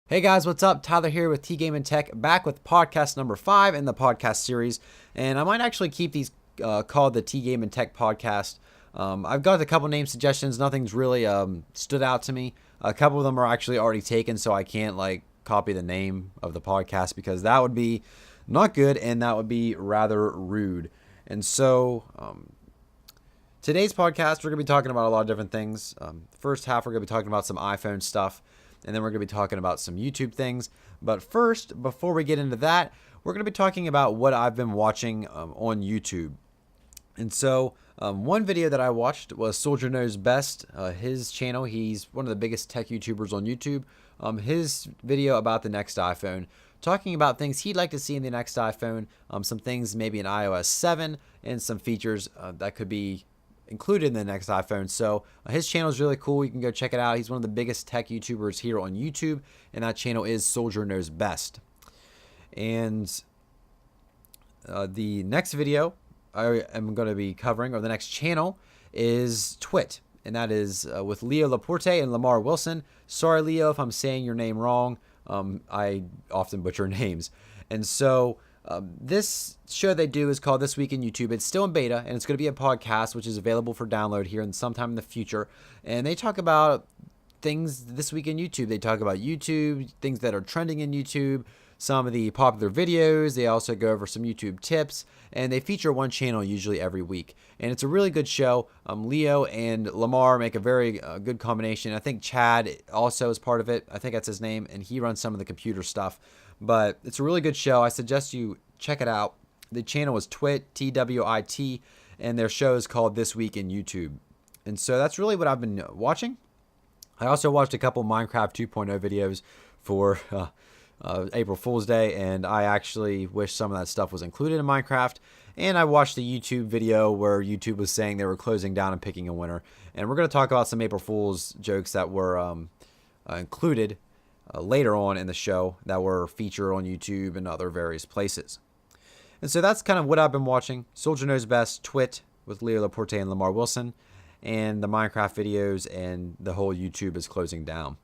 Hey guys, what's up? Tyler here with TGameNTech, back with podcast number 5 in the podcast series. And I might actually keep these called the TGameNTech podcast. I've got a couple name suggestions. Nothing's really stood out to me. A couple of them are actually already taken, so I can't copy the name of the podcast because that would be not good and that would be rather rude. And so today's podcast, we're going to be talking about a lot of different things. First half, we're going to be talking about some iPhone stuff. And then we're going to be talking about some YouTube things. But first, before we get into that, we're going to be talking about what I've been watching on YouTube. And so one video that I watched was Soldier Knows Best. His channel, he's one of the biggest tech YouTubers on YouTube. His video about the next iPhone, talking about things he'd like to see in the next iPhone, some things maybe in iOS 7, and some features that could be included in the next iPhone. So his channel is really cool. You can go check it out. He's one of the biggest tech YouTubers here on YouTube, and that channel is Soldier Knows Best. And the next video I am going to be covering, or the next channel, is Twit, and that is with Leo Laporte and Lamar Wilson. Sorry, Leo, if I'm saying your name wrong. I often butcher names. And so this show they do is called This Week in YouTube. It's still in beta, and it's going to be a podcast, which is available for download here and sometime in the future. And they talk about things this week in YouTube. They talk about YouTube, things that are trending in YouTube, some of the popular videos. They also go over some YouTube tips, and they feature one channel usually every week. And it's a really good show. Leo and Lamar make a very good combination. I think Chad also is part of it. I think that's his name, and he runs some of the computer stuff. But it's a really good show. I suggest you check it out. The channel is Twit, Twit, and their show is called This Week in YouTube. And so that's really what I've been watching. I also watched a couple Minecraft 2.0 videos for April Fool's Day, and I actually wish some of that stuff was included in Minecraft. And I watched the YouTube video where YouTube was saying they were closing down and picking a winner. And we're going to talk about some April Fool's jokes that were included later on in the show that were featured on YouTube and other various places. And so that's kind of what I've been watching. Soldier Knows Best, Twit with Leo Laporte and Lamar Wilson, and the Minecraft videos, and the whole YouTube is closing down.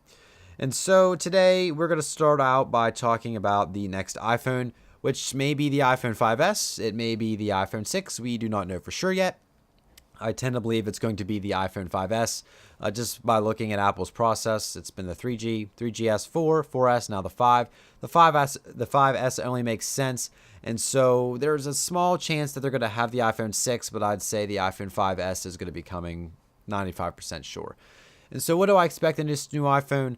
And so today we're going to start out by talking about the next iPhone, which may be the iPhone 5S. It may be the iPhone 6. We do not know for sure yet. I tend to believe it's going to be the iPhone 5S just by looking at Apple's process. It's been the 3G, 3GS, 4, 4S, now the 5. The 5S only makes sense, and so there's a small chance that they're going to have the iPhone 6, but I'd say the iPhone 5S is going to be coming 95% sure. And so what do I expect in this new iPhone?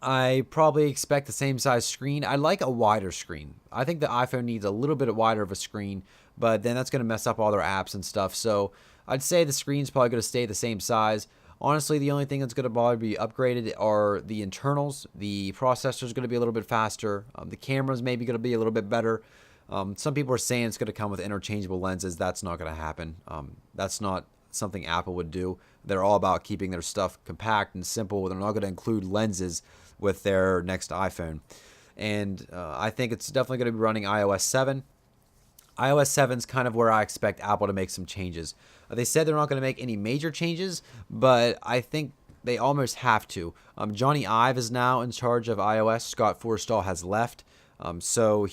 I probably expect the same size screen. I like a wider screen. I think the iPhone needs a little bit wider of a screen, but then that's going to mess up all their apps and stuff. So I'd say the screen's probably going to stay the same size. Honestly, the only thing that's going to probably be upgraded are the internals. The processor is going to be a little bit faster. The cameras maybe going to be a little bit better. Some people are saying it's going to come with interchangeable lenses. That's not going to happen. That's not something Apple would do. They're all about keeping their stuff compact and simple. They're not going to include lenses with their next iPhone. And I think it's definitely going to be running iOS 7. iOS 7 is kind of where I expect Apple to make some changes. They said they're not going to make any major changes, but I think they almost have to. Johnny Ive is now in charge of iOS. Scott Forstall has left. So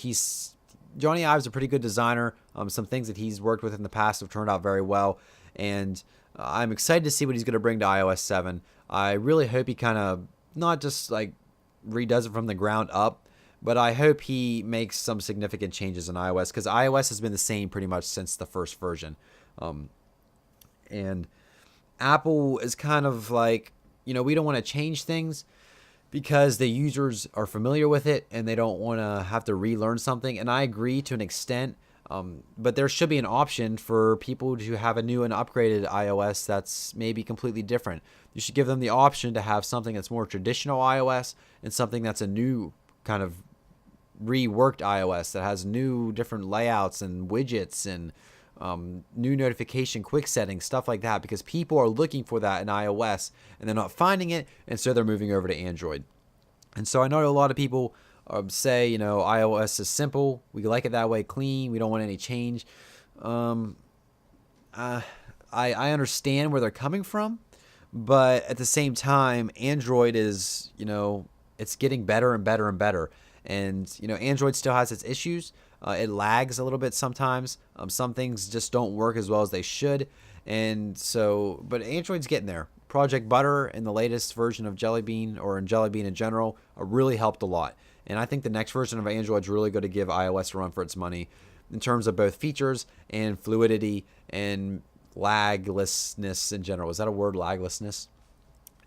Johnny Ive's a pretty good designer. Some things that he's worked with in the past have turned out very well. And I'm excited to see what he's going to bring to iOS 7. I really hope he kind of not just redoes it from the ground up, but I hope he makes some significant changes in iOS, because iOS has been the same pretty much since the first version. And Apple is kind of we don't want to change things because the users are familiar with it and they don't want to have to relearn something. And I agree to an extent. But there should be an option for people to have a new and upgraded iOS that's maybe completely different. You should give them the option to have something that's more traditional iOS and something that's a new kind of reworked iOS that has new different layouts and widgets and new notification quick settings, stuff like that, because people are looking for that in iOS and they're not finding it, and so they're moving over to Android. And so I know a lot of people say, iOS is simple. We like it that way, clean. We don't want any change. I understand where they're coming from, but at the same time, Android is, it's getting better and better and better. And Android still has its issues. It lags a little bit sometimes. Some things just don't work as well as they should. And so, but Android's getting there. Project Butter and the latest version of Jelly Bean, or in Jelly Bean in general, really helped a lot. And I think the next version of Android is really going to give iOS a run for its money in terms of both features and fluidity and laglessness in general. Is that a word, laglessness?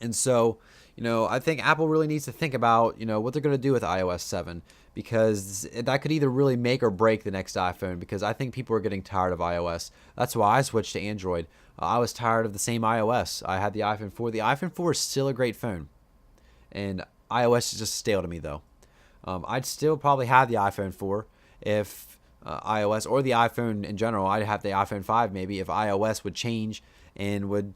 And so, I think Apple really needs to think about, what they're going to do with iOS 7, because that could either really make or break the next iPhone, because I think people are getting tired of iOS. That's why I switched to Android. I was tired of the same iOS. I had the iPhone 4. The iPhone 4 is still a great phone, and iOS is just stale to me, though. I'd still probably have the iPhone 4 if iOS, or the iPhone in general. I'd have the iPhone 5 maybe if iOS would change and would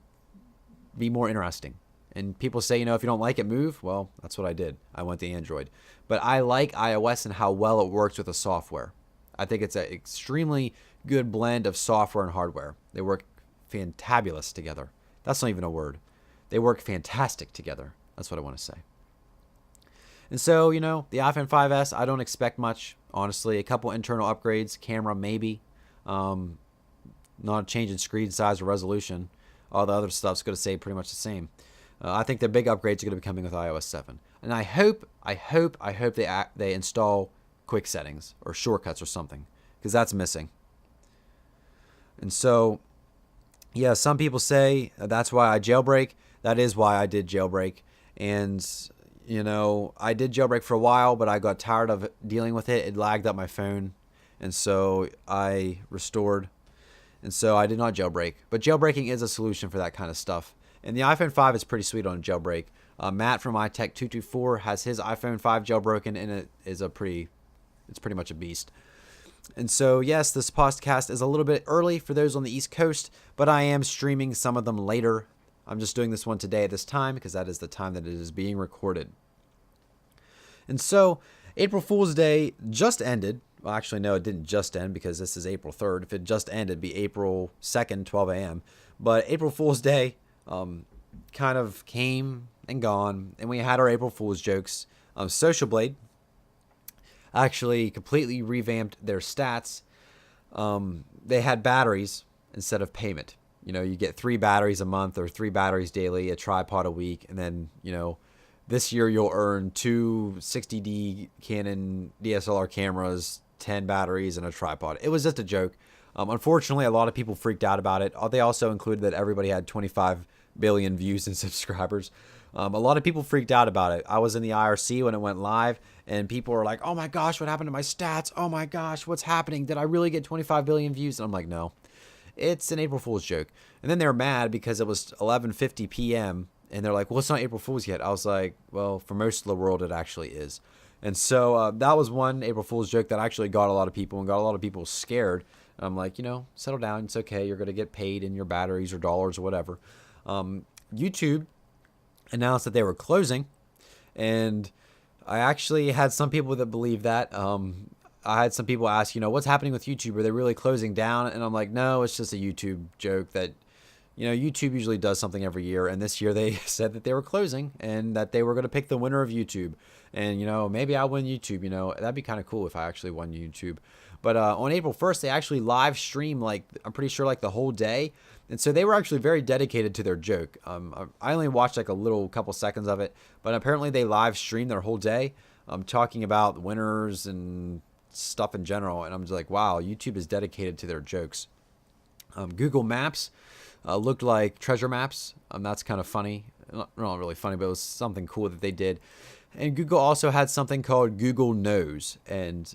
be more interesting. And people say, if you don't like it, move. Well, that's what I did. I went to Android. But I like iOS and how well it works with the software. I think it's an extremely good blend of software and hardware. They work fantabulous together. That's not even a word. They work fantastic together. That's what I want to say. And so, the iPhone 5S, I don't expect much, honestly. A couple internal upgrades, camera maybe. Not a change in screen size or resolution. All the other stuff's going to stay pretty much the same. I think the big upgrades are going to be coming with iOS 7. And I hope they install quick settings or shortcuts or something, because that's missing. And so, yeah, some people say that's why I jailbreak. That is why I did jailbreak. And, I did jailbreak for a while, but I got tired of dealing with it. It lagged up my phone. And so I restored. And so I did not jailbreak. But jailbreaking is a solution for that kind of stuff. And the iPhone 5 is pretty sweet on a jailbreak. Matt from iTech224 has his iPhone 5 jailbroken, and it's pretty much a beast. And so, yes, this podcast is a little bit early for those on the East Coast, but I am streaming some of them later. I'm just doing this one today at this time because that is the time that it is being recorded. And so, April Fool's Day just ended. Well, actually, no, it didn't just end because this is April 3rd. If it just ended, it'd be April 2nd, 12 a.m. But April Fool's Day kind of came and gone, and we had our April Fool's jokes. Social Blade actually completely revamped their stats. They had batteries instead of payment. You get 3 batteries a month or 3 batteries daily, a tripod a week, and then, this year you'll earn 2 60D Canon DSLR cameras, 10 batteries, and a tripod. It was just a joke. Unfortunately, a lot of people freaked out about it. They also included that everybody had 25 billion views and subscribers. A lot of people freaked out about it. I was in the IRC when it went live, and people were like, oh my gosh, what happened to my stats? Oh my gosh, what's happening? Did I really get 25 billion views? And I'm like, no, it's an April Fool's joke. And then they were mad because it was 11:50 p.m. And they're like, well, it's not April Fool's yet. I was like, well, for most of the world, it actually is. And so that was one April Fool's joke that actually got a lot of people and got a lot of people scared. I'm like, settle down. It's okay. You're going to get paid in your batteries or dollars or whatever. YouTube announced that they were closing, and I actually had some people that believe that. I had some people ask, what's happening with YouTube? Are they really closing down? And I'm like, no, it's just a YouTube joke that, YouTube usually does something every year. And this year they said that they were closing and that they were going to pick the winner of YouTube. And, maybe I'll win YouTube. That'd be kind of cool if I actually won YouTube. But on April 1st, they actually live streamed, I'm pretty sure, the whole day. And so they were actually very dedicated to their joke. I only watched a couple seconds of it, but apparently they live streamed their whole day, talking about winners and stuff in general. And I'm just like, wow, YouTube is dedicated to their jokes. Google Maps looked like treasure maps. That's kind of funny. Not really funny, but it was something cool that they did. And Google also had something called Google Knows. And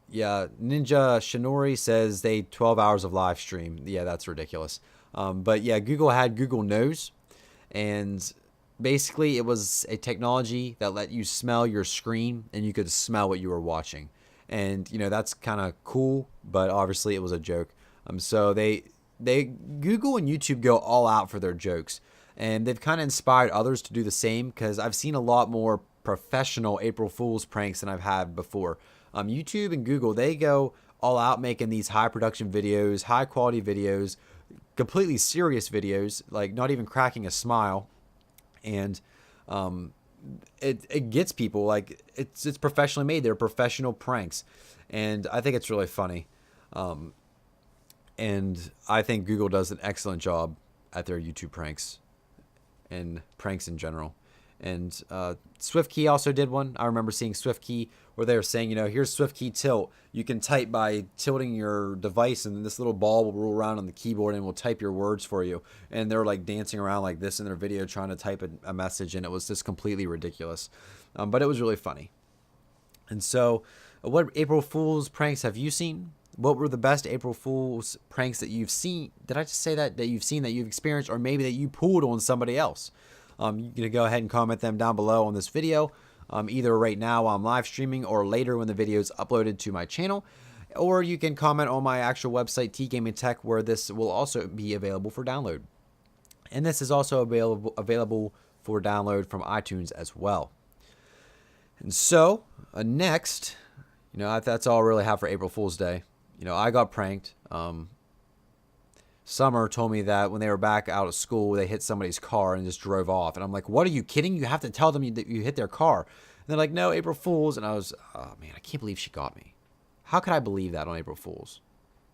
yeah, Ninja Shinori says they 12 hours of live stream. Yeah, that's ridiculous. But yeah, Google had Google Knows. And basically it was a technology that let you smell your screen and you could smell what you were watching. And, that's kind of cool, but obviously it was a joke. So Google and YouTube go all out for their jokes. And they've kind of inspired others to do the same, because I've seen a lot more professional April Fool's pranks than I've had before. YouTube and Google, they go all out making these high production videos, high quality videos, completely serious videos, not even cracking a smile. And it gets people. Like, it's professionally made. They're professional pranks, and I think it's really funny. And I think Google does an excellent job at their YouTube pranks and pranks in general. And SwiftKey also did one. I remember seeing SwiftKey where they were saying, here's SwiftKey tilt. You can type by tilting your device, and this little ball will roll around on the keyboard and will type your words for you. And they're like dancing around like this in their video trying to type a message, and it was just completely ridiculous. But it was really funny. And so, what April Fool's pranks have you seen? What were the best April Fool's pranks that you've seen? Did I just say that you've seen, that you've experienced, or maybe that you pulled on somebody else? You can go ahead and comment them down below on this video, either right now while I'm live streaming or later when the video is uploaded to my channel. Or you can comment on my actual website, TGameNTech, where this will also be available for download. And this is also available for download from iTunes as well. And so, next, that's all I really have for April Fool's Day. I got pranked. Summer told me that when they were back out of school, they hit somebody's car and just drove off. And I'm like, what, are you kidding? You have to tell them that you hit their car. And they're like, no, April Fool's. And I was, oh man, I can't believe she got me. How could I believe that on April Fool's?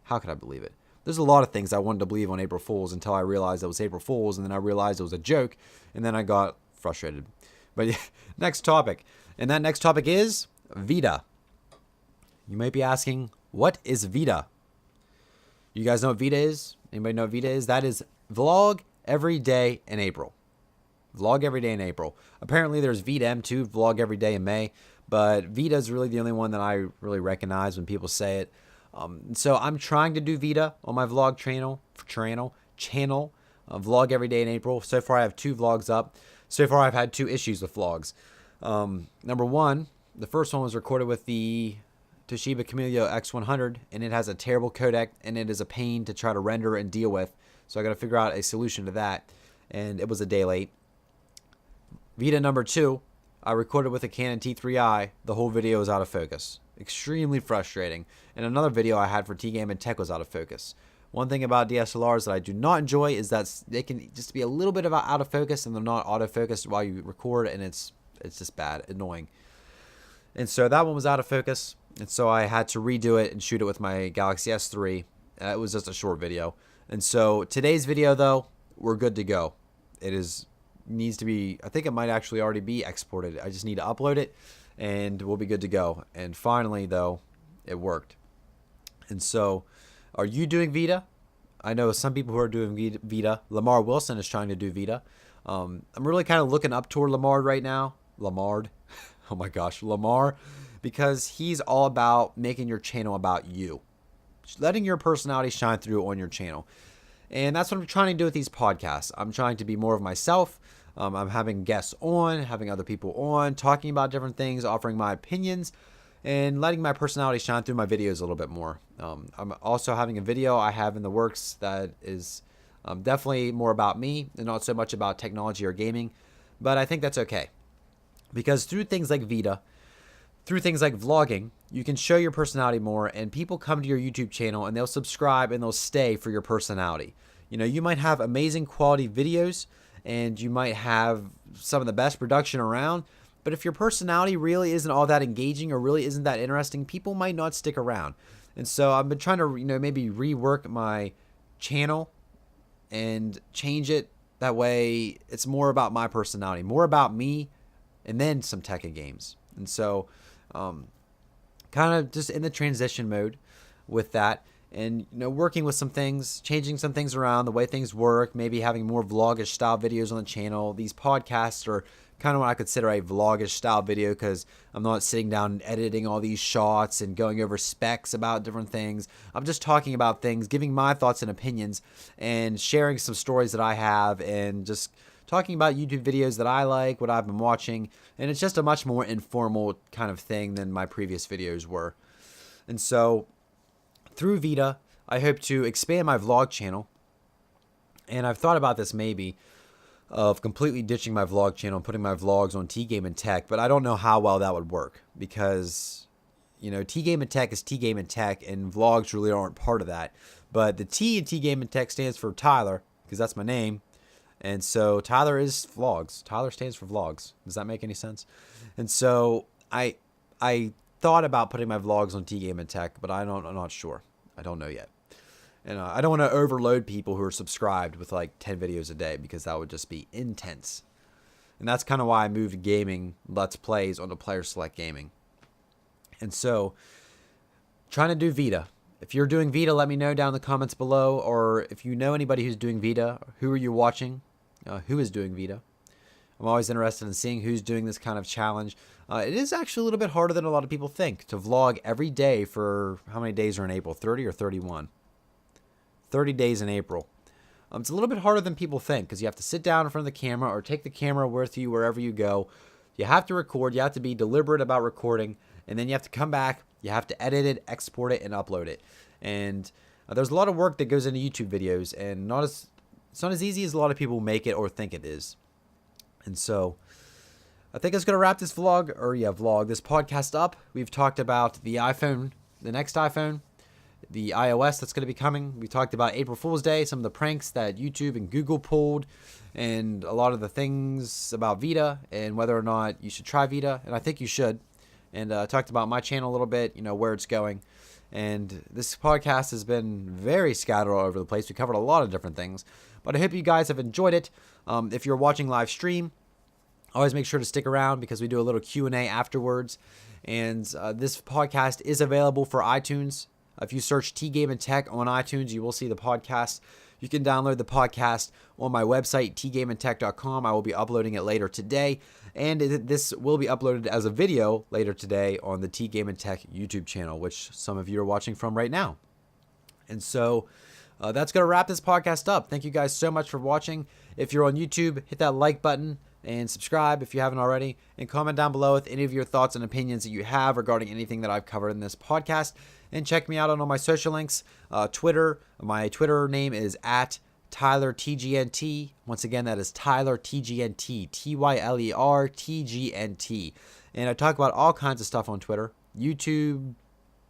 How could I believe it? There's a lot of things I wanted to believe on April Fool's until I realized it was April Fool's. And then I realized it was a joke. And then I got frustrated. But yeah, next topic. And that next topic is VEDA. You might be asking, what is VEDA? You guys know what VEDA is? Anybody know what VEDA is? That is Vlog Every Day in April. Vlog Every Day in April. Apparently there's VEDA M2, Vlog Every Day in May, but VEDA is really the only one that I really recognize when people say it. So I'm trying to do VEDA on my vlog channel, Vlog Every Day in April. So far I have 2 vlogs up. So far I've had 2 issues with vlogs. Number 1, the first one was recorded with the Toshiba Camilio X100, and it has a terrible codec, and it is a pain to try to render and deal with. So I got to figure out a solution to that, and it was a day late. VEDA number 2, I recorded with a Canon T3i. The whole video was out of focus. Extremely frustrating. And another video I had for TGameNTech was out of focus. One thing about DSLRs that I do not enjoy is that they can just be a little bit of out of focus, and they're not autofocused while you record, and it's just bad, annoying. And so that one was out of focus. And so I had to redo it and shoot it with my Galaxy S3. It was just a short video. And so today's video, though, we're good to go. Needs to be, I think it might actually already be exported. I just need to upload it and we'll be good to go. And finally, though, it worked. And so, are you doing VEDA? I know some people who are doing VEDA. Lamar Wilson is trying to do VEDA. I'm really kind of looking up toward Lamar right now. Lamar. Oh my gosh, Lamar. Because he's all about making your channel about you. Letting your personality shine through on your channel. And that's what I'm trying to do with these podcasts. I'm trying to be more of myself. I'm having guests on, having other people on, talking about different things, offering my opinions, and letting my personality shine through my videos a little bit more. I'm also having a video I have in the works that is definitely more about me and not so much about technology or gaming. But I think that's okay. Because through things like VEDA, through things like vlogging, you can show your personality more, and people come to your YouTube channel and they'll subscribe and they'll stay for your personality. You might have amazing quality videos and you might have some of the best production around, but if your personality really isn't all that engaging or really isn't that interesting, people might not stick around. And so I've been trying to, maybe rework my channel and change it. That way it's more about my personality, more about me, and then some tech and games. And so kind of just in the transition mode with that, and working with some things, changing some things around, the way things work, maybe having more vlogish style videos on the channel. These podcasts are kind of what I consider a vlogish style video, because I'm not sitting down and editing all these shots and going over specs about different things. I'm just talking about things, giving my thoughts and opinions, and sharing some stories that I have, and just talking about YouTube videos that I like, what I've been watching, and it's just a much more informal kind of thing than my previous videos were. And so, through VEDA, I hope to expand my vlog channel, and I've thought about this maybe, of completely ditching my vlog channel and putting my vlogs on TGameNTech, but I don't know how well that would work, because, TGameNTech is TGameNTech, and vlogs really aren't part of that. But the T in TGameNTech stands for Tyler, because that's my name. And so Tyler is vlogs. Tyler stands for vlogs. Does that make any sense? And so I thought about putting my vlogs on TGameNTech, but I'm not sure. I don't know yet. And I don't want to overload people who are subscribed with like 10 videos a day, because that would just be intense. And that's kind of why I moved gaming Let's Plays onto Player Select Gaming. And so, trying to do VEDA. If you're doing VEDA, let me know down in the comments below. Or if you know anybody who's doing VEDA, who are you watching? Who is doing VEDA? I'm always interested in seeing who's doing this kind of challenge. It is actually a little bit harder than a lot of people think to vlog every day for, how many days are in April? 30 or 31? 30 days in April. It's a little bit harder than people think, because you have to sit down in front of the camera or take the camera with you wherever you go. You have to record. You have to be deliberate about recording. And then you have to come back. You have to edit it, export it, and upload it. And there's a lot of work that goes into YouTube videos, and it's not as easy as a lot of people make it or think it is. And so I think it's going to wrap this this podcast up. We've talked about the iPhone, the next iPhone, the iOS that's going to be coming. We talked about April Fool's Day, some of the pranks that YouTube and Google pulled, and a lot of the things about VEDA and whether or not you should try VEDA. And I think you should. And I talked about my channel a little bit, where it's going. And this podcast has been very scattered all over the place. We covered a lot of different things. But I hope you guys have enjoyed it. If you're watching live stream, always make sure to stick around, because we do a little Q&A afterwards. And this podcast is available for iTunes. If you search TGameNTech on iTunes, you will see the podcast. You can download the podcast on my website, tgamenttech.com. I will be uploading it later today. And this will be uploaded as a video later today on the TGameNTech YouTube channel, which some of you are watching from right now. And so that's going to wrap this podcast up. Thank you guys so much for watching. If you're on YouTube, hit that like button and subscribe if you haven't already, and comment down below with any of your thoughts and opinions that you have regarding anything that I've covered in this podcast. And check me out on all my social links. Twitter, my Twitter name is @TylerTGNT. Once again, that is TylerTGNT, TYLERTGNT. And I talk about all kinds of stuff on Twitter, YouTube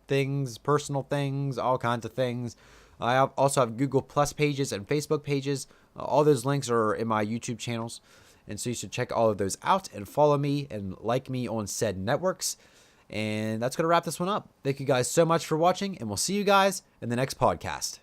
things, personal things, all kinds of things. I also have Google Plus pages and Facebook pages. All those links are in my YouTube channels. And so you should check all of those out and follow me and like me on said networks. And that's going to wrap this one up. Thank you guys so much for watching, and we'll see you guys in the next podcast.